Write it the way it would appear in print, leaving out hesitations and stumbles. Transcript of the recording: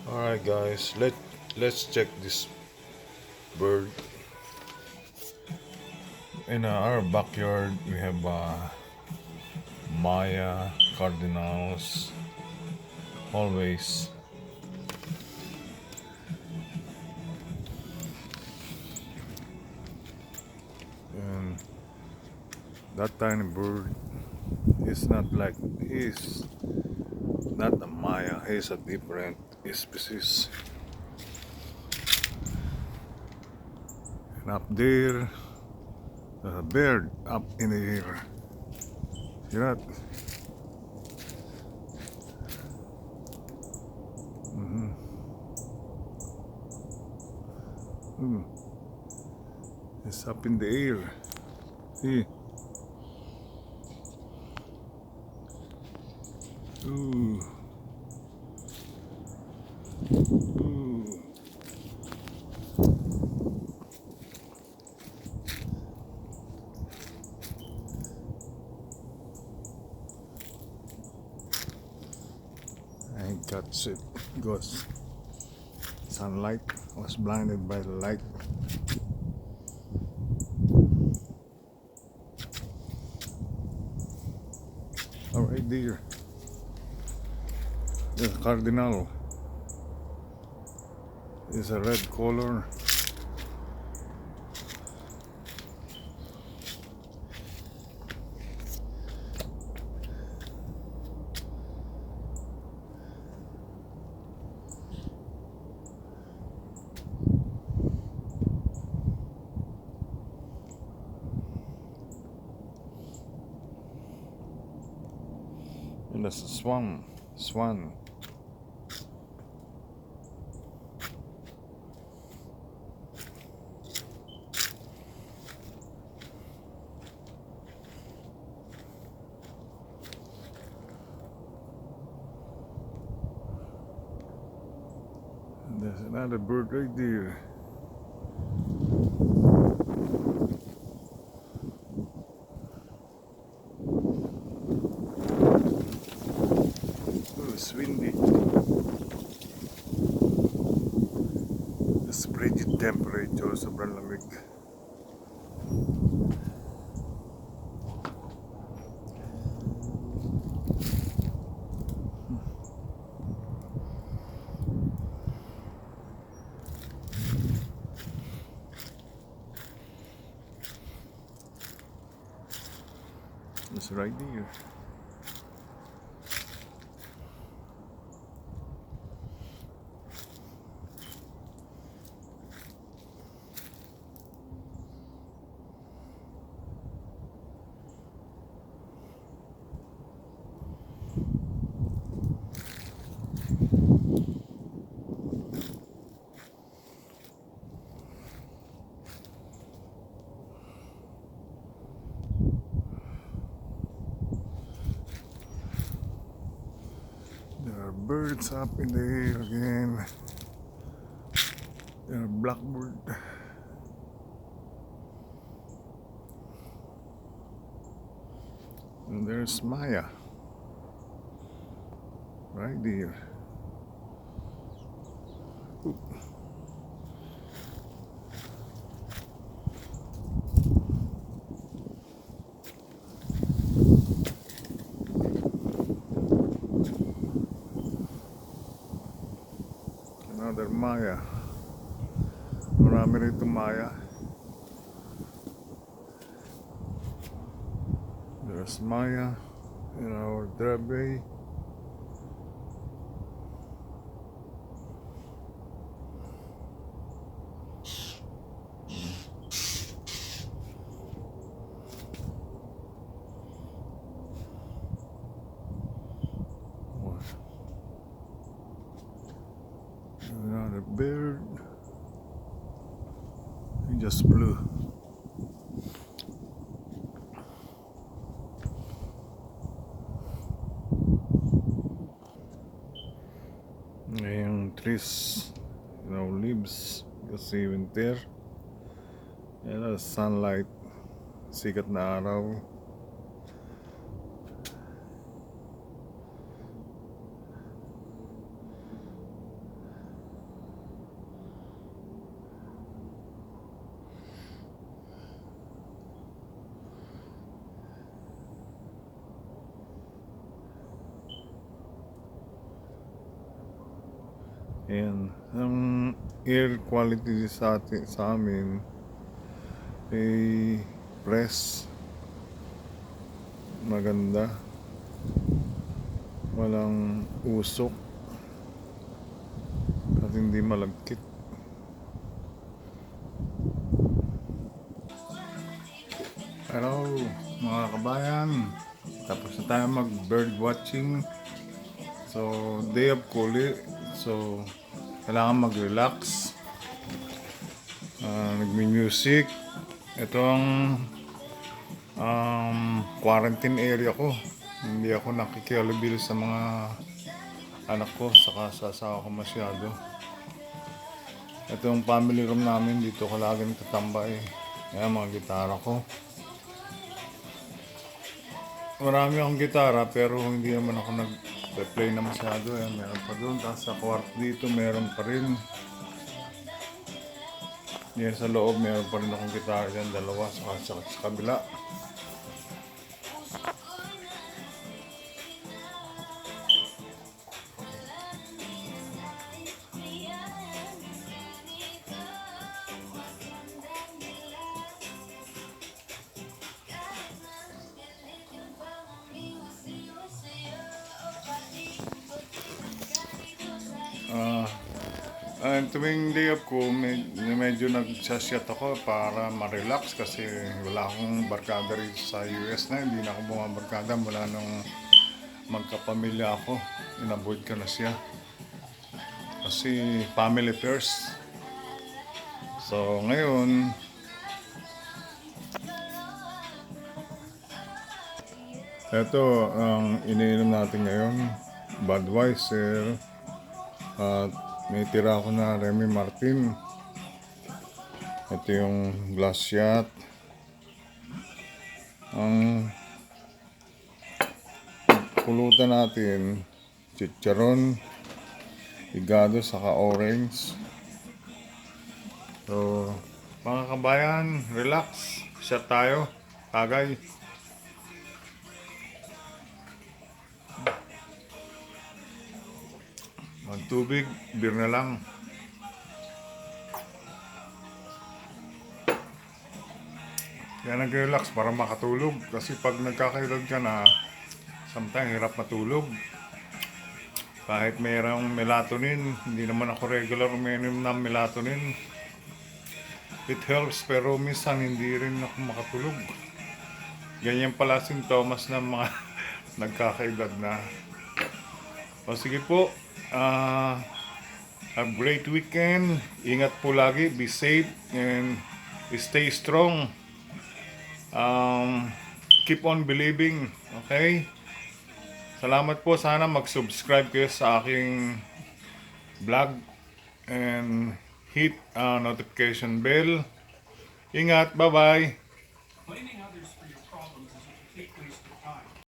Alright guys, let's check this bird. In our backyard we have Maya, cardinals, always. And that tiny bird is not like, he's not a Maya, he's a different species. And up there, a bird up in the air. See that? Mm-hmm. Mm. It's up in the air. See? Ooh. Ooh. I got it because sunlight was blinded by the light. Alright there. The cardinal is a red color. And that's a swan. Swan. And there's another bird right there. Oh, it's windy. It's frigid temperature, sobrang lamig. It's right there. There are birds up in the air again. There are blackbird. And there's Maya. Right there. Ooh. Another Maya. Marami rito Maya. There's Maya in our driveway. Another bird. He just flew. Yung trees, leaves kasi winter. Yan, sunlight, sikat na araw. Ayan. Ang air quality sa amin ay press. Maganda. Walang usok. At hindi malagkit. Hello mga kabayan. Tapos na tayo mag bird watching. So, day of kuli. So, kailangan mag-relax. Nagmi-music. Ito ang quarantine area ko. Hindi ako nakikialabil sa mga anak ko saka sa asawa ko masyado. Ito ang family room namin. Dito ko lagi natatambay. Ayan mga gitara ko. Marami akong gitara pero hindi naman ako nag-play na masyado. Ayan, meron pa doon. Tapos sa kwarto dito meron pa rin. Yan sa loob meron pa rin akong gitara dyan. Dalawa sa kabila. Tuwing day off ko, medyo nagsasyat ako para ma-relax kasi wala akong barkada rito sa US na. Hindi na ako bumabarkada mula nung magkapamilya ako. Inavoid ko na siya. Kasi family first. So ngayon, ito ang iniinom natin ngayon. Budweiser. At may tira ako na Remy Martin. Ito yung glass shot. Ang pulutan natin, chicharon, higado, saka orange. So, mga kabayan, relax. Shot tayo. Tagay. Magtubig, beer na lang. Kaya nag-relax para makatulog. Kasi pag nagkakailad ka na, sometimes hirap matulog. Kahit mayroong melatonin, hindi naman ako regular uminom ng melatonin. It helps pero minsan hindi rin ako makatulog. Ganyan pala sintomas ng mga nagkakaedad na. O sige po, have great weekend. Ingat po lagi, be safe and stay strong. Keep on believing, okay? Salamat po, sana mag-subscribe kayo sa aking vlog and hit notification bell. Ingat, bye-bye!